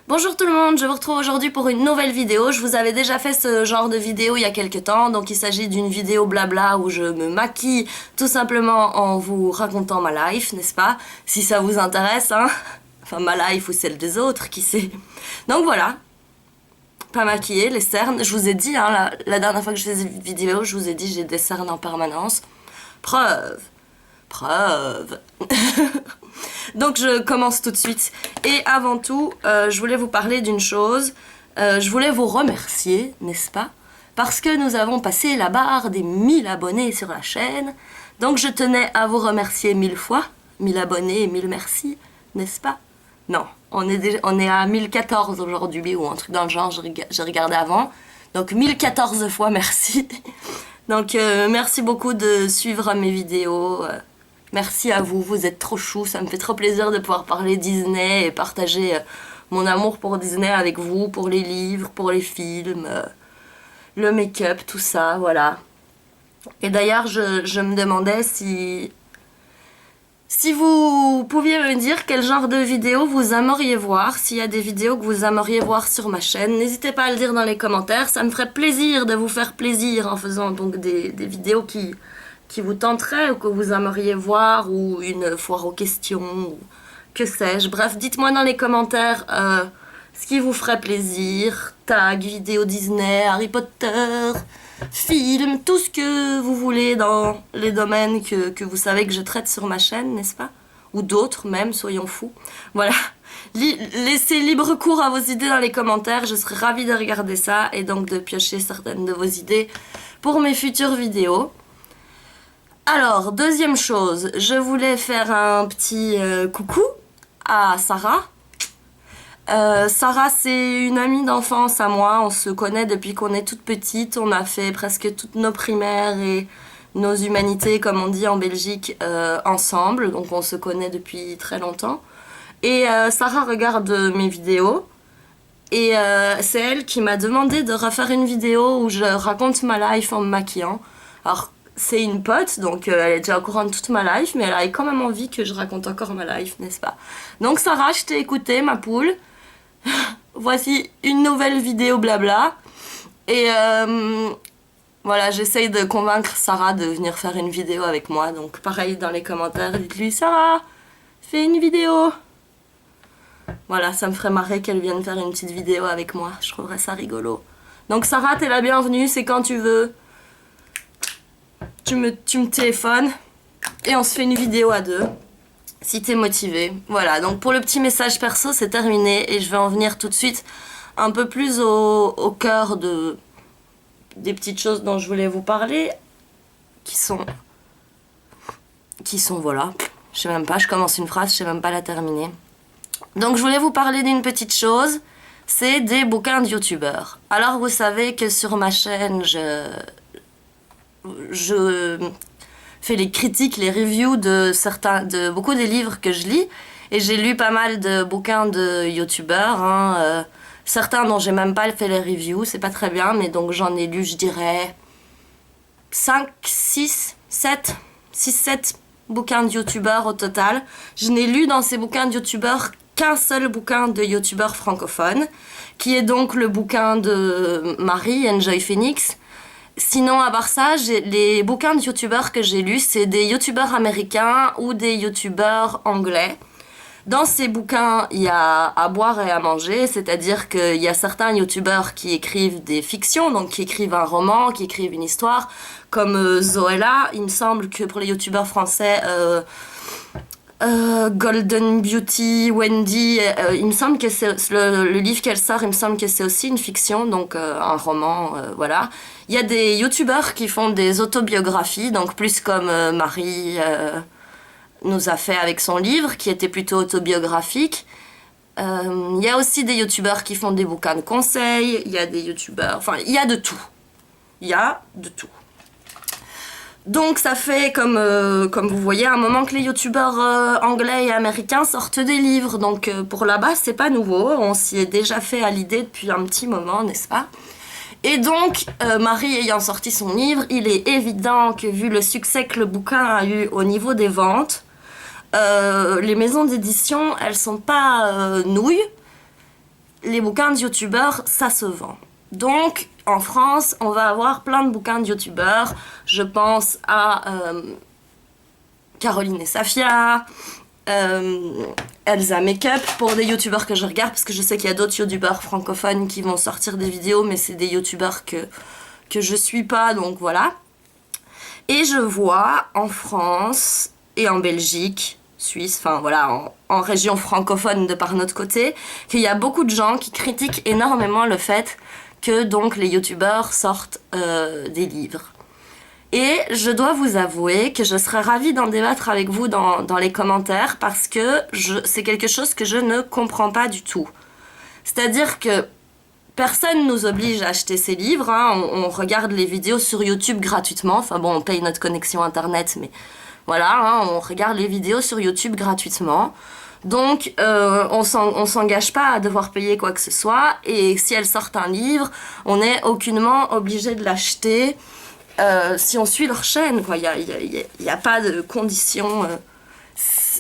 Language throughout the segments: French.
Bonjour tout le monde, je vous retrouve aujourd'hui pour une nouvelle vidéo. Je vous avais déjà fait ce genre de vidéo il y a quelques temps, donc il s'agit d'une vidéo blabla où je me maquille tout simplement en vous racontant ma life, n'est-ce pas? Si ça vous intéresse, hein. Enfin ma life ou celle des autres, qui sait. Donc voilà, pas maquillée, les cernes. Je vous ai dit, hein, la dernière fois que je faisais une vidéo, je vous ai dit j'ai des cernes en permanence. Preuve. Donc je commence tout de suite. Et avant tout, je voulais vous parler d'une chose. Je voulais vous remercier, n'est-ce pas? Parce que nous avons passé la barre des 1000 abonnés sur la chaîne. Donc je tenais à vous remercier 1000 fois. 1000 abonnés et 1000 merci, n'est-ce pas? Non, on est à 1014 aujourd'hui ou un truc dans le genre, j'ai regardé avant. Donc 1014 fois merci. Donc merci beaucoup de suivre mes vidéos. Merci à vous, vous êtes trop chou, ça me fait trop plaisir de pouvoir parler Disney et partager mon amour pour Disney avec vous, pour les livres, pour les films, le make-up, tout ça, voilà. Et d'ailleurs, je me demandais si vous pouviez me dire quel genre de vidéo vous aimeriez voir, s'il y a des vidéos que vous aimeriez voir sur ma chaîne, n'hésitez pas à le dire dans les commentaires, ça me ferait plaisir de vous faire plaisir en faisant donc des vidéos qui vous tenteraient ou que vous aimeriez voir, ou une foire aux questions, ou que sais-je. Bref, dites-moi dans les commentaires ce qui vous ferait plaisir, tag, vidéo Disney, Harry Potter, film, tout ce que vous voulez dans les domaines que vous savez que je traite sur ma chaîne, n'est-ce pas? Ou d'autres même, soyons fous. Voilà, laissez libre cours à vos idées dans les commentaires, je serai ravie de regarder ça et donc de piocher certaines de vos idées pour mes futures vidéos. Alors, deuxième chose, je voulais faire un petit coucou à Sarah. Sarah, c'est une amie d'enfance à moi, on se connaît depuis qu'on est toute petite, on a fait presque toutes nos primaires et nos humanités, comme on dit en Belgique, ensemble, donc on se connaît depuis très longtemps. Et Sarah regarde mes vidéos, et c'est elle qui m'a demandé de refaire une vidéo où je raconte ma life en me maquillant. Alors, c'est une pote, donc elle est déjà au courant de toute ma life, mais elle avait quand même envie que je raconte encore ma life, n'est-ce pas? Donc Sarah, je t'ai écouté, ma poule. Voici une nouvelle vidéo blabla. Et voilà, j'essaye de convaincre Sarah de venir faire une vidéo avec moi. Donc pareil dans les commentaires, dites-lui Sarah, fais une vidéo. Voilà, ça me ferait marrer qu'elle vienne faire une petite vidéo avec moi. Je trouverais ça rigolo. Donc Sarah, t'es la bienvenue, c'est quand tu veux. Tu me téléphones et on se fait une vidéo à deux, si t'es motivé. Voilà, donc pour le petit message perso, c'est terminé et je vais en venir tout de suite un peu plus au cœur des petites choses dont je voulais vous parler, qui sont voilà, je sais même pas, je commence une phrase, je sais même pas la terminer. Donc je voulais vous parler d'une petite chose, c'est des bouquins de youtubeurs. Alors vous savez que sur ma chaîne, je fais les critiques, les reviews de beaucoup des livres que je lis, et j'ai lu pas mal de bouquins de youtubeurs, hein, certains dont j'ai même pas fait les reviews, c'est pas très bien, mais donc j'en ai lu, je dirais 5, 6, 7 bouquins de youtubeurs au total. Je n'ai lu dans ces bouquins de youtubeurs qu'un seul bouquin de youtubeur francophone, qui est donc le bouquin de Marie, Enjoy Phoenix. Sinon, à part ça, les bouquins de youtubeurs que j'ai lus, c'est des youtubeurs américains ou des youtubeurs anglais. Dans ces bouquins, il y a à boire et à manger, c'est-à-dire qu'il y a certains youtubeurs qui écrivent des fictions, donc qui écrivent un roman, qui écrivent une histoire, comme Zoella. Il me semble que pour les youtubeurs français, Golden Beauty, Wendy, il me semble que c'est le livre qu'elle sort, il me semble que c'est aussi une fiction, donc un roman, voilà. Il y a des youtubeurs qui font des autobiographies, donc plus comme Marie nous a fait avec son livre, qui était plutôt autobiographique. Il y a aussi des youtubeurs qui font des bouquins de conseils, il y a des youtubeurs, enfin il y a de tout. Il y a de tout. Donc ça fait, comme vous voyez, un moment que les youtubeurs anglais et américains sortent des livres. Donc pour là-bas, c'est pas nouveau, on s'y est déjà fait à l'idée depuis un petit moment, n'est-ce pas? Et donc, Marie ayant sorti son livre, il est évident que vu le succès que le bouquin a eu au niveau des ventes, les maisons d'édition, elles sont pas nouilles. Les bouquins de youtubeurs, ça se vend. Donc, en France, on va avoir plein de bouquins de youtubeurs. Je pense à Caroline et Safia, Elsa Makeup, pour des youtubeurs que je regarde, parce que je sais qu'il y a d'autres youtubeurs francophones qui vont sortir des vidéos, mais c'est des youtubeurs que je suis pas, donc voilà. Et je vois en France et en Belgique, Suisse, enfin voilà, en région francophone de par notre côté, qu'il y a beaucoup de gens qui critiquent énormément le fait que donc les youtubeurs sortent des livres. Et je dois vous avouer que je serais ravie d'en débattre avec vous dans les commentaires parce que c'est quelque chose que je ne comprends pas du tout. C'est-à-dire que personne nous oblige à acheter ces livres, hein. On regarde les vidéos sur YouTube gratuitement, enfin bon, on paye notre connexion internet, mais voilà, hein, on regarde les vidéos sur YouTube gratuitement. Donc, on s'engage pas à devoir payer quoi que ce soit, et si elles sortent un livre, on n'est aucunement obligé de l'acheter. Si on suit leur chaîne, quoi, il y a pas de conditions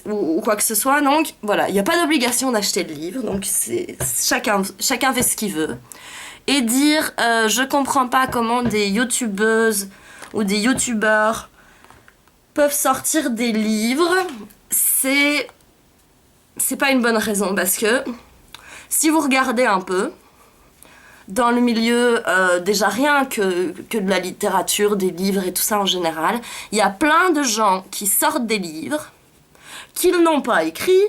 ou quoi que ce soit, donc voilà, il n'y a pas d'obligation d'acheter le livre, donc chacun fait ce qu'il veut. Et dire, je comprends pas comment des youtubeuses ou des youtubeurs peuvent sortir des livres, c'est pas une bonne raison, parce que si vous regardez un peu, dans le milieu, déjà rien que de la littérature, des livres et tout ça en général, il y a plein de gens qui sortent des livres qu'ils n'ont pas écrits,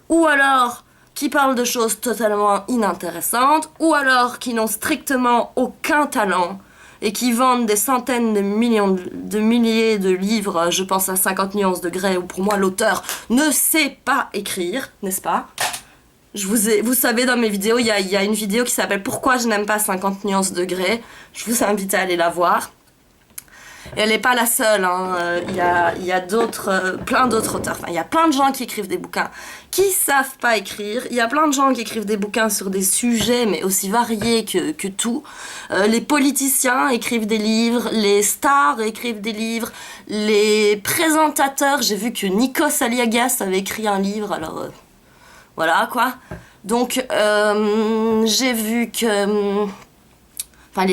ou alors qui parlent de choses totalement inintéressantes, ou alors qui n'ont strictement aucun talent et qui vendent des centaines de milliers de livres. Je pense à 50 nuances de Grey, où pour moi l'auteur ne sait pas écrire, n'est-ce pas ? Vous savez, dans mes vidéos, il y a une vidéo qui s'appelle « Pourquoi je n'aime pas 50 nuances de Grey ». Je vous invite à aller la voir. Et elle n'est pas la seule, hein. Il y a plein d'autres auteurs. Enfin, il y a plein de gens qui écrivent des bouquins qui savent pas écrire. Il y a plein de gens qui écrivent des bouquins sur des sujets, mais aussi variés que tout. Les politiciens écrivent des livres, les stars écrivent des livres, les présentateurs. J'ai vu que Nikos Aliagas avait écrit un livre, alors... voilà, quoi. Donc, j'ai vu que... Enfin,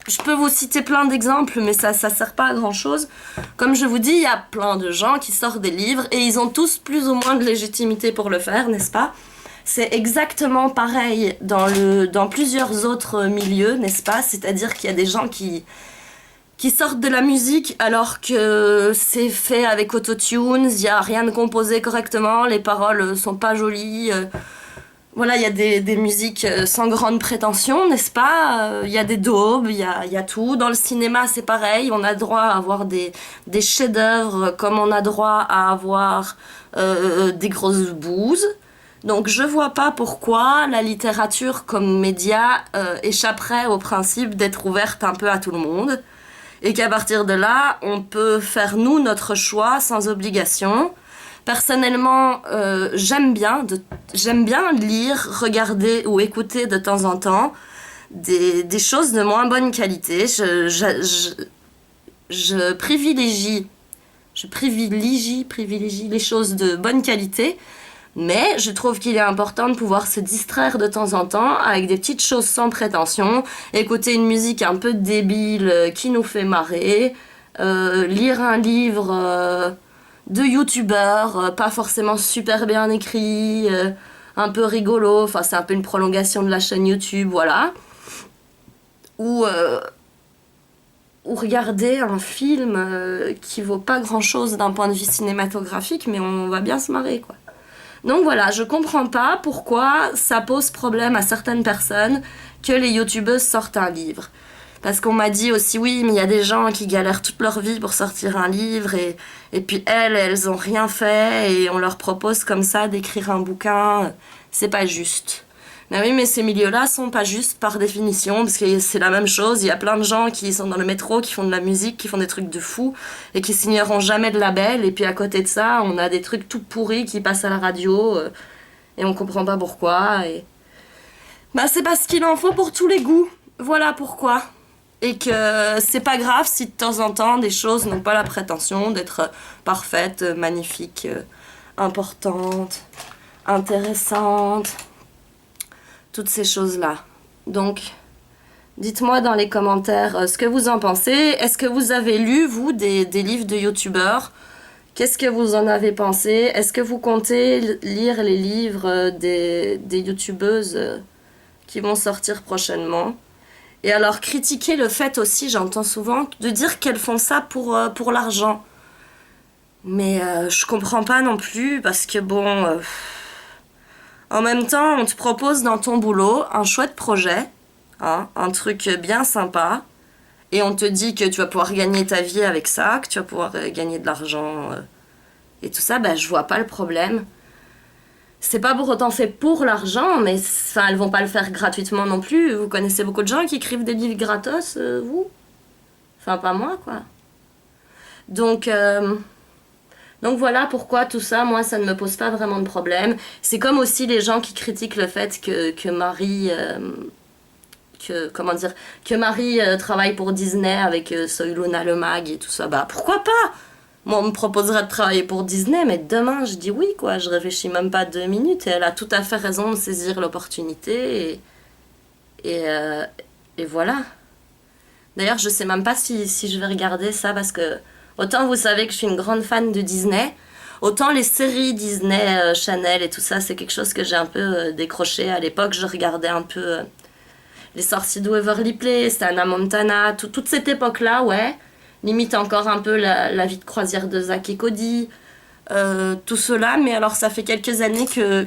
je peux vous citer plein d'exemples, mais ça sert pas à grand-chose. Comme je vous dis, il y a plein de gens qui sortent des livres, et ils ont tous plus ou moins de légitimité pour le faire, n'est-ce pas ? C'est exactement pareil dans plusieurs autres milieux, n'est-ce pas ? C'est-à-dire qu'il y a des gens qui sortent de la musique alors que c'est fait avec autotune, il n'y a rien de composé correctement, les paroles sont pas jolies. Voilà, il y a des musiques sans grande prétention, n'est-ce pas ? Il y a des daubes, il y a tout. Dans le cinéma, c'est pareil, on a droit à avoir des chefs-d'œuvre comme on a droit à avoir des grosses bouses. Donc je vois pas pourquoi la littérature comme média échapperait au principe d'être ouverte un peu à tout le monde. Et qu'à partir de là, on peut faire nous notre choix sans obligation. Personnellement, j'aime bien lire, regarder ou écouter de temps en temps des choses de moins bonne qualité. Je privilégie les choses de bonne qualité. Mais je trouve qu'il est important de pouvoir se distraire de temps en temps avec des petites choses sans prétention, écouter une musique un peu débile qui nous fait marrer, lire un livre de youtubeur, pas forcément super bien écrit, un peu rigolo, enfin c'est un peu une prolongation de la chaîne YouTube, voilà. Ou regarder un film qui vaut pas grand chose d'un point de vue cinématographique, mais on va bien se marrer, quoi. Donc voilà, je comprends pas pourquoi ça pose problème à certaines personnes que les youtubeuses sortent un livre. Parce qu'on m'a dit aussi, oui, mais il y a des gens qui galèrent toute leur vie pour sortir un livre et puis elles ont rien fait et on leur propose comme ça d'écrire un bouquin. C'est pas juste. Mais oui, mais ces milieux-là sont pas justes par définition, parce que c'est la même chose. Il y a plein de gens qui sont dans le métro, qui font de la musique, qui font des trucs de fou, et qui signeront jamais de label. Et puis à côté de ça, on a des trucs tout pourris qui passent à la radio, et on comprend pas pourquoi. Et... bah, c'est parce qu'il en faut pour tous les goûts. voilà pourquoi. Et que c'est pas grave si de temps en temps des choses n'ont pas la prétention d'être parfaites, magnifiques, importantes, intéressantes, toutes ces choses-là. Donc, dites-moi dans les commentaires ce que vous en pensez. Est-ce que vous avez lu, vous, des livres de youtubeurs? Qu'est-ce que vous en avez pensé? Est-ce que vous comptez lire les livres des youtubeuses qui vont sortir prochainement? Et alors, critiquer le fait aussi, j'entends souvent, de dire qu'elles font ça pour l'argent. Mais je comprends pas non plus, parce que bon... en même temps, on te propose dans ton boulot un chouette projet, hein, un truc bien sympa, et on te dit que tu vas pouvoir gagner ta vie avec ça, que tu vas pouvoir gagner de l'argent, et tout ça, je vois pas le problème. C'est pas pour autant fait pour l'argent, mais enfin, elles vont pas le faire gratuitement non plus. Vous connaissez beaucoup de gens qui écrivent des livres gratos, vous? Enfin, pas moi, quoi. Donc voilà pourquoi tout ça, moi, ça ne me pose pas vraiment de problème. C'est comme aussi les gens qui critiquent le fait que Marie... que Marie travaille pour Disney avec Soy Luna le mag et tout ça. Pourquoi pas? Moi, on me proposerait de travailler pour Disney, mais demain, je dis oui, quoi. Je réfléchis même pas 2 minutes. Et elle a tout à fait raison de saisir l'opportunité. Et voilà. D'ailleurs, je sais même pas si je vais regarder ça, parce que autant vous savez que je suis une grande fan de Disney, autant les séries Disney, Channel et tout ça, c'est quelque chose que j'ai un peu décroché. À l'époque, je regardais un peu Les Sorciers de Waverly Place, Hannah Montana, toute cette époque-là, ouais. Limite encore un peu la vie de croisière de Zack et Cody, tout cela. Mais alors ça fait quelques années que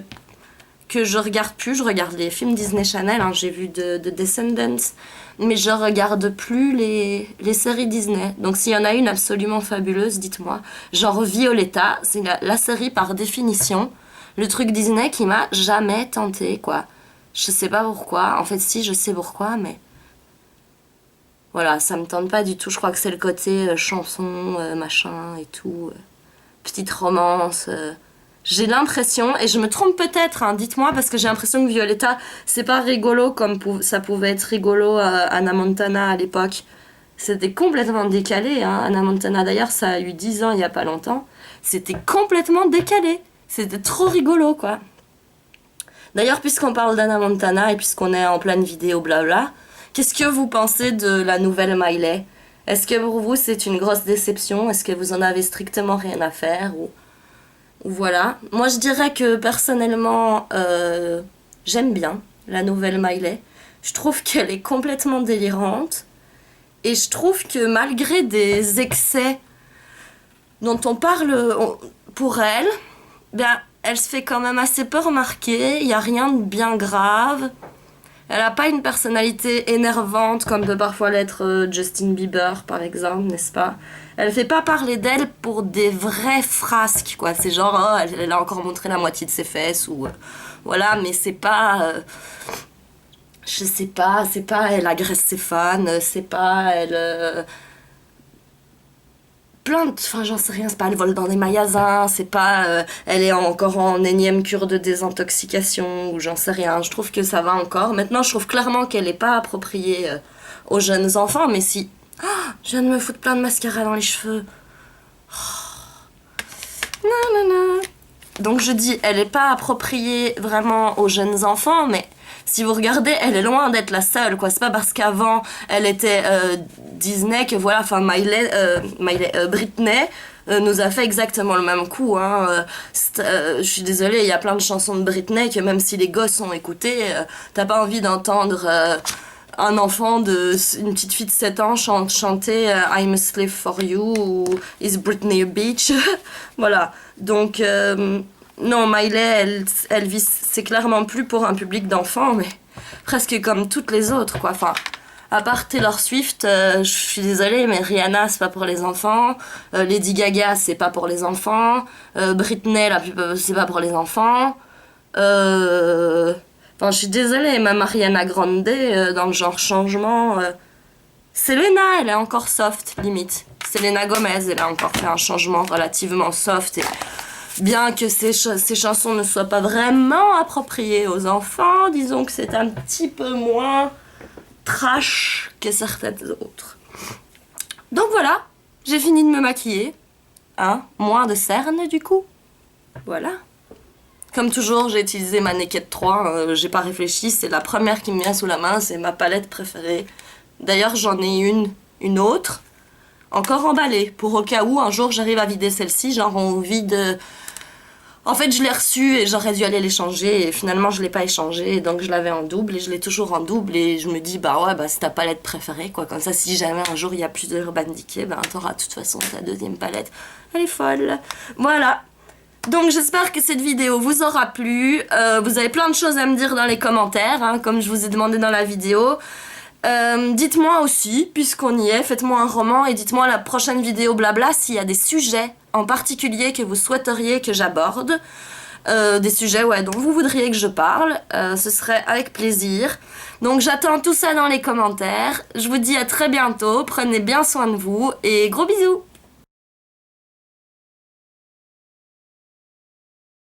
je regarde plus. Je regarde les films Disney Channel, hein, j'ai vu de Descendants, mais je regarde plus les séries Disney. Donc s'il y en a une absolument fabuleuse, dites-moi. Genre Violetta, c'est la série par définition, le truc Disney qui m'a jamais tenté, quoi. Je sais pas pourquoi, en fait si, je sais pourquoi, mais... voilà, ça me tente pas du tout. Je crois que c'est le côté chanson, machin et tout. Petite romance. J'ai l'impression, et je me trompe peut-être, hein, dites-moi, parce que j'ai l'impression que Violetta, c'est pas rigolo comme ça pouvait être rigolo à Hannah Montana à l'époque. C'était complètement décalé, hein. Hannah Montana, d'ailleurs, ça a eu 10 ans il y a pas longtemps. C'était complètement décalé. C'était trop rigolo, quoi. D'ailleurs, puisqu'on parle d'Hannah Montana et puisqu'on est en pleine vidéo blabla, qu'est-ce que vous pensez de la nouvelle Miley? Est-ce que pour vous c'est une grosse déception? Est-ce que vous en avez strictement rien à faire ou voilà. Moi je dirais que personnellement j'aime bien la nouvelle Miley. Je trouve qu'elle est complètement délirante. Et je trouve que malgré des excès dont on parle pour elle, elle se fait quand même assez peu remarquer. Il n'y a rien de bien grave. Elle n'a pas une personnalité énervante comme peut parfois l'être Justin Bieber, par exemple, n'est-ce pas? Elle fait pas parler d'elle pour des vraies frasques, quoi. C'est genre, oh, elle a encore montré la moitié de ses fesses, ou... voilà, mais c'est pas... je sais pas, c'est pas elle agresse ses fans, c'est pas elle... enfin j'en sais rien, c'est pas elle vole dans des magasins, c'est pas elle est encore en énième cure de désintoxication ou j'en sais rien. Je trouve que ça va encore. Maintenant je trouve clairement qu'elle est pas appropriée aux jeunes enfants, mais si... oh, je viens de me foutre plein de mascara dans les cheveux. Oh. Nanana. Donc je dis, elle est pas appropriée vraiment aux jeunes enfants, mais si vous regardez, elle est loin d'être la seule, quoi. C'est pas parce qu'avant elle était Disney que voilà, enfin Britney nous a fait exactement le même coup, hein. Je suis désolée, il y a plein de chansons de Britney que même si les gosses ont écouté, t'as pas envie d'entendre un enfant une petite fille de 7 ans chanter I'm a slave for you ou Is Britney a bitch. Voilà, donc non, Miley, elle vit, c'est clairement plus pour un public d'enfants, mais presque comme toutes les autres, quoi. Enfin, à part Taylor Swift, je suis désolée, mais Rihanna, c'est pas pour les enfants. Lady Gaga, c'est pas pour les enfants. Britney, c'est pas pour les enfants. Enfin, je suis désolée, même Ariana Grande, dans le genre changement... Selena, elle est encore soft, limite. Selena Gomez, elle a encore fait un changement relativement soft et... bien que ces chansons ne soient pas vraiment appropriées aux enfants, disons que c'est un petit peu moins trash que certaines autres. Donc voilà, j'ai fini de me maquiller. Hein, moins de cernes du coup. Voilà. Comme toujours, j'ai utilisé ma Naked 3, j'ai pas réfléchi, c'est la première qui me vient sous la main, c'est ma palette préférée. D'ailleurs, j'en ai une autre, encore emballée, pour au cas où un jour j'arrive à vider celle-ci, genre on vide... En fait, je l'ai reçue et j'aurais dû aller l'échanger et finalement je l'ai pas échangée, donc je l'avais en double et je l'ai toujours en double et je me dis bah ouais, bah c'est ta palette préférée quoi, comme ça si jamais un jour il y a plus de Urban Decay, bah t'auras de toute façon ta deuxième palette, elle est folle. Voilà. Donc j'espère que cette vidéo vous aura plu, vous avez plein de choses à me dire dans les commentaires, hein, comme je vous ai demandé dans la vidéo. Dites-moi aussi, puisqu'on y est, faites-moi un roman et dites-moi la prochaine vidéo blabla s'il y a des sujets en particulier que vous souhaiteriez que j'aborde, des sujets ouais, dont vous voudriez que je parle, ce serait avec plaisir. Donc j'attends tout ça dans les commentaires, je vous dis à très bientôt, prenez bien soin de vous et gros bisous.